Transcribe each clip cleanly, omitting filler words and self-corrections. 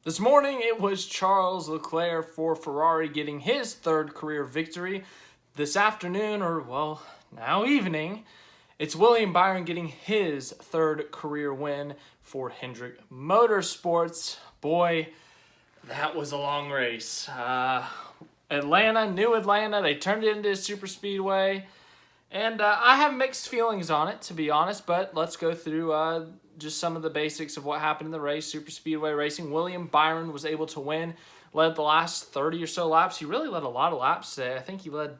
This morning, it was Charles Leclerc for Ferrari getting his third career victory. This afternoon, or well, now evening, it's William Byron getting his third career win for Hendrick Motorsports. Boy, that was a long race. New Atlanta, they turned it into a super speedway. And I have mixed feelings on it, to be honest, but let's go through just some of the basics of what happened in the race. Super Speedway racing. William Byron was able to win, led the last 30 or so laps. He really led a lot of laps today. I think he led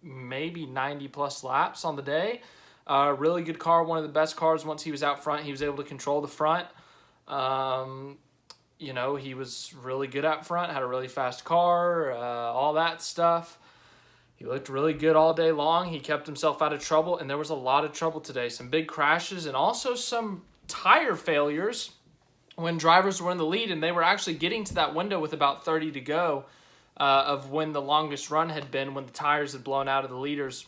maybe 90-plus laps on the day. Really good car, one of the best cars once he was out front. He was able to control the front. He was really good out front, had a really fast car, all that stuff. He looked really good all day long. He kept himself out of trouble, and there was a lot of trouble today. Some big crashes and also some tire failures when drivers were in the lead, and they were actually getting to that window with about 30 to go of when the longest run had been, when the tires had blown out of the leaders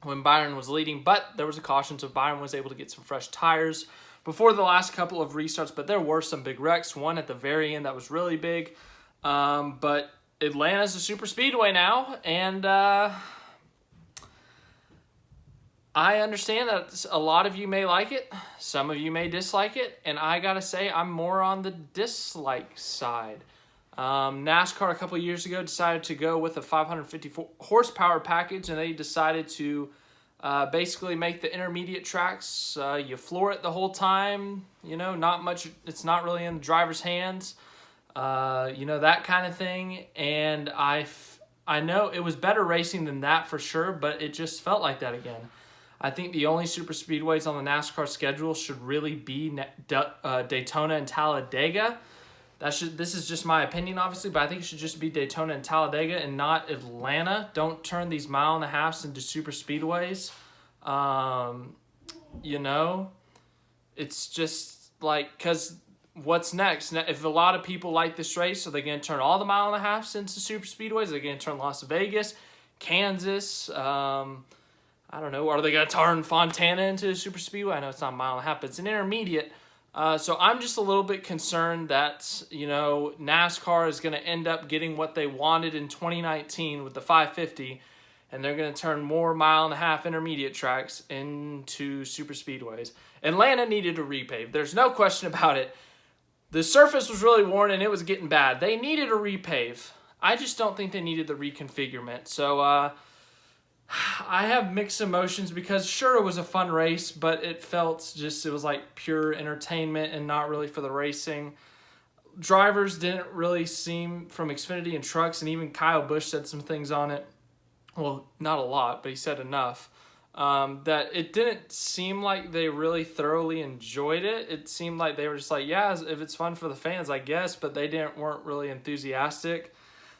when Byron was leading. But there was a caution, so Byron was able to get some fresh tires before the last couple of restarts. But there were some big wrecks, one at the very end that was really big. But Atlanta's a super speedway now, and I understand that a lot of you may like it, some of you may dislike it, and I gotta say I'm more on the dislike side. NASCAR a couple years ago decided to go with a 554 horsepower package, and they decided to basically make the intermediate tracks, you floor it the whole time, not much, it's not really in the driver's hands. That kind of thing. And I know it was better racing than that for sure, but it just felt like that again. I think the only super speedways on the NASCAR schedule should really be Daytona and Talladega. This is just my opinion, obviously, but I think it should just be Daytona and Talladega and not Atlanta. Don't turn these mile-and-a-halves into super speedways. It's just like, because what's next? If a lot of people like this race, are they going to turn all the mile-and-a-halves into super speedways? Are they going to turn Las Vegas, Kansas? I don't know. Are they going to turn Fontana into a super speedway? I know it's not a mile-and-a-half, but it's an intermediate. So I'm just a little bit concerned that, NASCAR is going to end up getting what they wanted in 2019 with the 550, and they're going to turn more mile-and-a-half intermediate tracks into super speedways. Atlanta needed a repave. There's no question about it. The surface was really worn, and it was getting bad. They needed a repave. I just don't think they needed the reconfigurement. So I have mixed emotions because, sure, it was a fun race, but it was like pure entertainment and not really for the racing. Drivers didn't really seem, from Xfinity and trucks, and even Kyle Busch said some things on it. Well, not a lot, but he said enough. That it didn't seem like they really thoroughly enjoyed it. It seemed like they were just like, yeah, if it's fun for the fans, I guess, but they weren't really enthusiastic.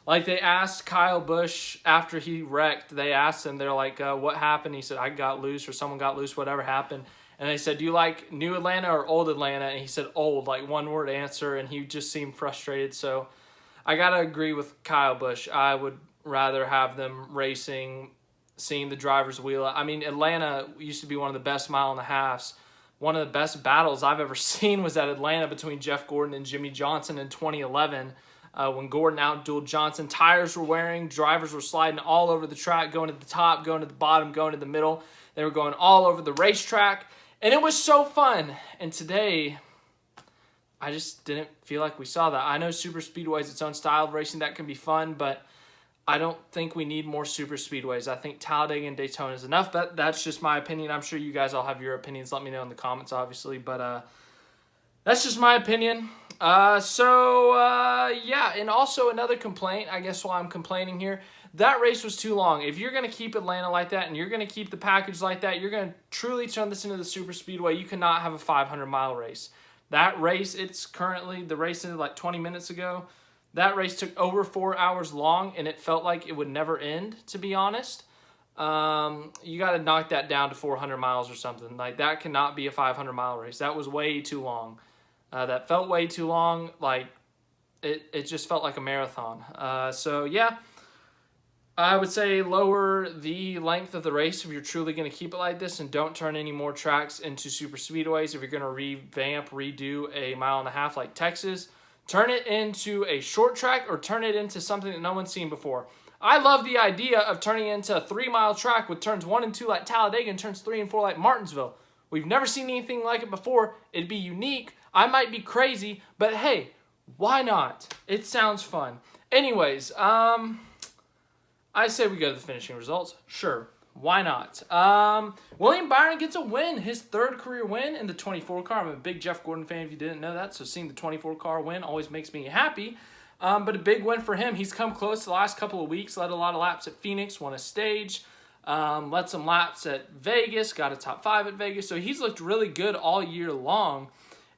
Like, they asked Kyle Busch after he wrecked, they asked him, they're like, what happened? He said, I got loose, or someone got loose, whatever happened. And they said, do you like new Atlanta or old Atlanta? And he said, old, like one word answer, and he just seemed frustrated. So I got to agree with Kyle Busch. I would rather have them racing, seeing the drivers wheel. I mean, Atlanta used to be one of the best mile-and-a-halves. One of the best battles I've ever seen was at Atlanta between Jeff Gordon and Jimmy Johnson in 2011 when Gordon outdueled Johnson. Tires were wearing, drivers were sliding all over the track, going to the top, going to the bottom, going to the middle. They were going all over the racetrack, and it was so fun. And today, I just didn't feel like we saw that. I know super speedway is its own style of racing that can be fun, but I don't think we need more super speedways. I think Talladega and Daytona is enough. That's just my opinion. I'm sure you guys all have your opinions. Let me know in the comments, obviously. But that's just my opinion. And also another complaint, I guess while I'm complaining here, that race was too long. If you're going to keep Atlanta like that and you're going to keep the package like that, you're going to truly turn this into the super speedway. You cannot have a 500-mile race. That race, the race ended like 20 minutes ago. That race took over 4 hours long, and it felt like it would never end, to be honest. You got to knock that down to 400 miles or something. Like, that cannot be a 500-mile race. That was way too long. That felt way too long. Like, it just felt like a marathon. I would say lower the length of the race if you're truly going to keep it like this, and don't turn any more tracks into super speedways. If you're going to redo a mile-and-a-half like Texas, turn it into a short track or turn it into something that no one's seen before. I love the idea of turning it into a 3-mile track with turns 1 and 2 like Talladega and turns 3 and 4 like Martinsville. We've never seen anything like it before. It'd be unique. I might be crazy, but hey, why not? It sounds fun. Anyways, I say we go to the finishing results. Sure, why not? William Byron gets a win, his 3rd career win in the 24 car. I'm a big Jeff Gordon fan if you didn't know that, so seeing the 24 car win always makes me happy. But a big win for him. He's come close the last couple of weeks, led a lot of laps at Phoenix, won a stage, led some laps at Vegas, got a top 5 at Vegas. So he's looked really good all year long.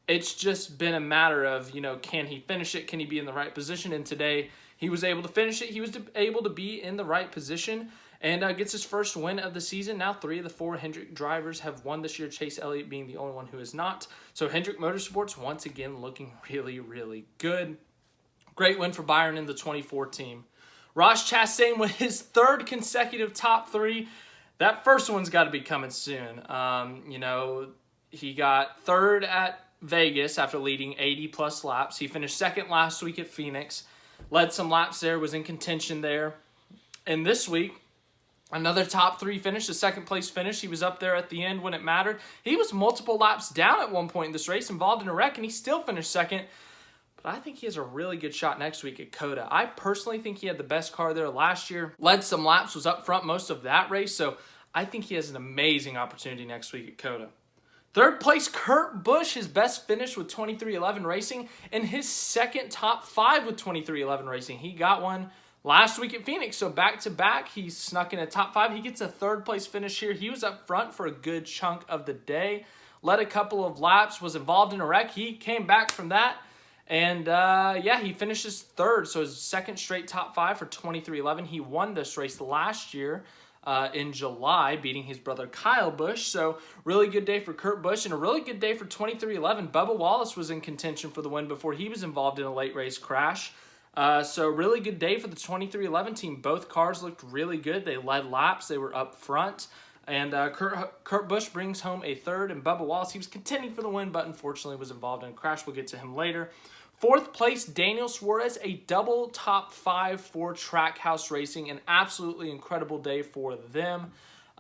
It's just been a matter of, can he finish it? Can he be in the right position? And today he was able to finish it. He was able to be in the right position and gets his first win of the season. Now 3 of the 4 Hendrick drivers have won this year, Chase Elliott being the only one who has not. So Hendrick Motorsports once again looking really, really good. Great win for Byron in the 24 team. Ross Chastain with his 3rd consecutive top 3. That first one's got to be coming soon. He got 3rd at Vegas after leading 80-plus laps. He finished 2nd last week at Phoenix. Led some laps there, was in contention there. And this week, another top 3 finish, a 2nd place finish. He was up there at the end when it mattered. He was multiple laps down at one point in this race, involved in a wreck, and he still finished 2nd. I think he has a really good shot next week at COTA. I personally think he had the best car there last year. Led some laps, was up front most of that race. So I think he has an amazing opportunity next week at COTA. 3rd place, Kurt Busch, his best finish with 23XI Racing, and his 2nd top 5 with 23XI Racing. He got one last week at Phoenix, so back-to-back, he snuck in a top 5. He gets a 3rd place finish here. He was up front for a good chunk of the day. Led a couple of laps, was involved in a wreck. He came back from that. And, he finishes 3rd, so his 2nd straight top 5 for 23XI. He won this race last year in July, beating his brother Kyle Busch. So, really good day for Kurt Busch and a really good day for 23XI. Bubba Wallace was in contention for the win before he was involved in a late race crash. So, really good day for the 23XI team. Both cars looked really good. They led laps. They were up front. And Kurt Busch brings home a 3rd, and Bubba Wallace, he was contending for the win, but unfortunately was involved in a crash. We'll get to him later. 4th place, Daniel Suarez, a double top 5 for Trackhouse Racing. An absolutely incredible day for them.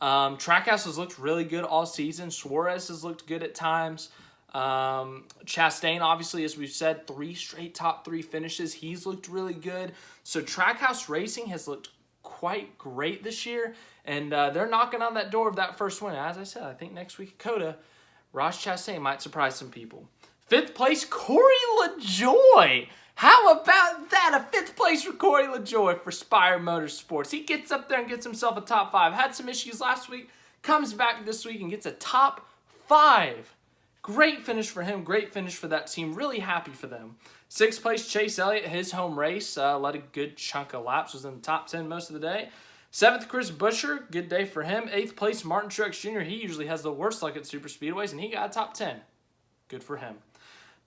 Trackhouse has looked really good all season. Suarez has looked good at times. Chastain, obviously, as we've said, 3 straight top 3 finishes. He's looked really good. So Trackhouse Racing has looked quite great this year, and they're knocking on that door of that first win. As I said, I think next week at COTA, Ross Chastain might surprise some people. 5th place, Corey LaJoie. How about that? A 5th place for Corey LaJoie for Spire Motorsports. He gets up there and gets himself a top 5. Had some issues last week, comes back this week and gets a top 5. Great finish for him. Great finish for that team. Really happy for them. 6th place, Chase Elliott, his home race. Led a good chunk of laps. Was in the top 10 most of the day. 7th, Chris Buescher. Good day for him. 8th place, Martin Truex Jr. He usually has the worst luck at super speedways, and he got a top 10. Good for him.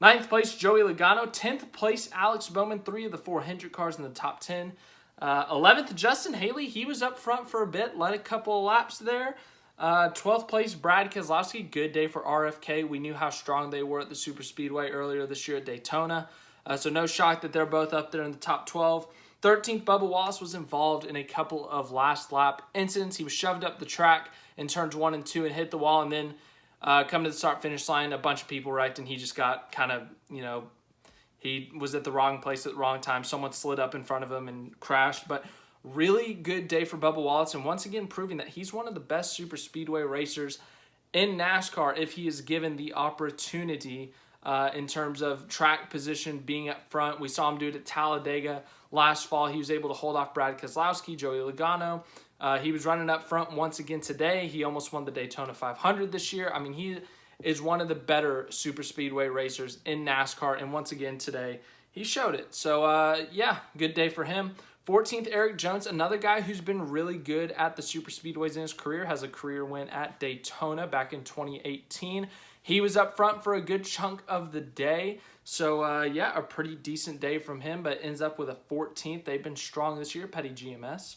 9th place, Joey Logano. 10th place, Alex Bowman. 3 of the 4 Hendrick cars in the top 10. 11th, Justin Haley. He was up front for a bit. Led a couple of laps there. 12th place, Brad Keselowski. Good day for RFK. We knew how strong they were at the super speedway earlier this year at Daytona. So no shock that they're both up there in the top 12. 13th, Bubba Wallace was involved in a couple of last lap incidents. He was shoved up the track in turns 1 and 2 and hit the wall, and then coming to the start-finish line, a bunch of people wrecked, and he just got kind of, he was at the wrong place at the wrong time. Someone slid up in front of him and crashed. But really good day for Bubba Wallace, and once again proving that he's one of the best super speedway racers in NASCAR if he is given the opportunity in terms of track position, being up front. We saw him do it at Talladega last fall. He was able to hold off Brad Keselowski, Joey Logano. He was running up front once again today. He almost won the Daytona 500 this year. I mean, he is one of the better super speedway racers in NASCAR, and once again today, he showed it. So, good day for him. 14th, Eric Jones, another guy who's been really good at the super speedways in his career, has a career win at Daytona back in 2018. He was up front for a good chunk of the day. So, a pretty decent day from him, but ends up with a 14th. They've been strong this year, Petty GMS.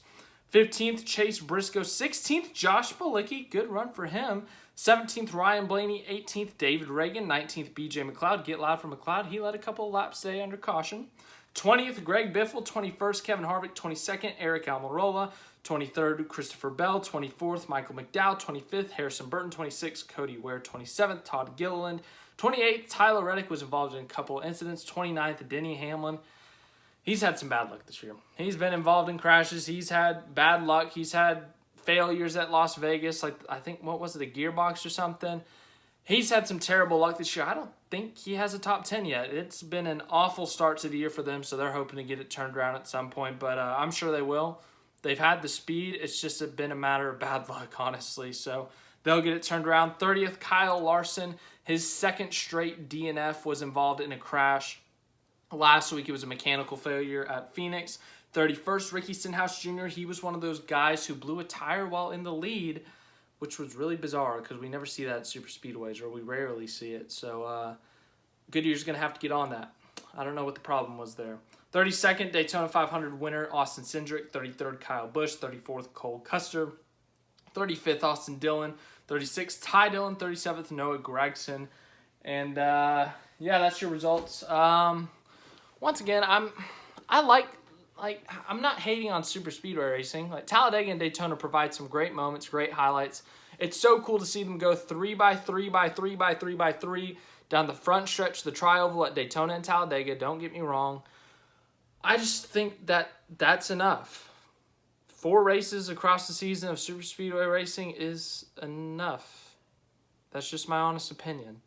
15th, Chase Briscoe. 16th, Josh Bilicki. Good run for him. 17th, Ryan Blaney. 18th, David Reagan. 19th, BJ McLeod. Get loud for McLeod. He led a couple of laps today under caution. 20th, Greg Biffle. 21st, Kevin Harvick. 22nd, Eric Almirola. 23rd, Christopher Bell. 24th, Michael McDowell. 25th, Harrison Burton. 26th, Cody Ware. 27th, Todd Gilliland. 28th, Tyler Reddick was involved in a couple of incidents. 29th, Denny Hamlin. He's had some bad luck this year. He's been involved in crashes. He's had bad luck. He's had failures at Las Vegas. Like, I think, what was it, a gearbox or something? He's had some terrible luck this year. I don't think he has a top 10 yet. It's been an awful start to the year for them, so they're hoping to get it turned around at some point. But I'm sure they will. They've had the speed. It's just been a matter of bad luck, honestly. So they'll get it turned around. 30th, Kyle Larson. His second straight DNF was involved in a crash. Last week, it was a mechanical failure at Phoenix. 31st, Ricky Stenhouse Jr. He was one of those guys who blew a tire while in the lead, which was really bizarre because we never see that at super speedways, or we rarely see it. So Goodyear's going to have to get on that. I don't know what the problem was there. 32nd, Daytona 500 winner, Austin Cindric. 33rd, Kyle Busch. 34th, Cole Custer. 35th, Austin Dillon. 36th, Ty Dillon. 37th, Noah Gragson. And yeah, that's your results. Once again, I'm not hating on super speedway racing. Like, Talladega and Daytona provide some great moments, great highlights. It's so cool to see them go 3x3x3x3x3 down the front stretch of the tri-oval at Daytona and Talladega. Don't get me wrong. I just think that that's enough. 4 races across the season of super speedway racing is enough. That's just my honest opinion.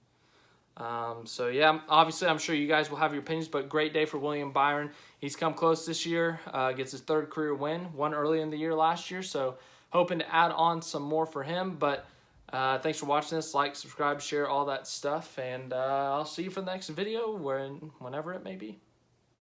So yeah, obviously I'm sure you guys will have your opinions, but great day for William Byron. He's come close this year, gets his 3rd career win, won early in the year last year, so hoping to add on some more for him. But thanks for watching this. Like, subscribe, share, all that stuff, and I'll see you for the next video whenever it may be.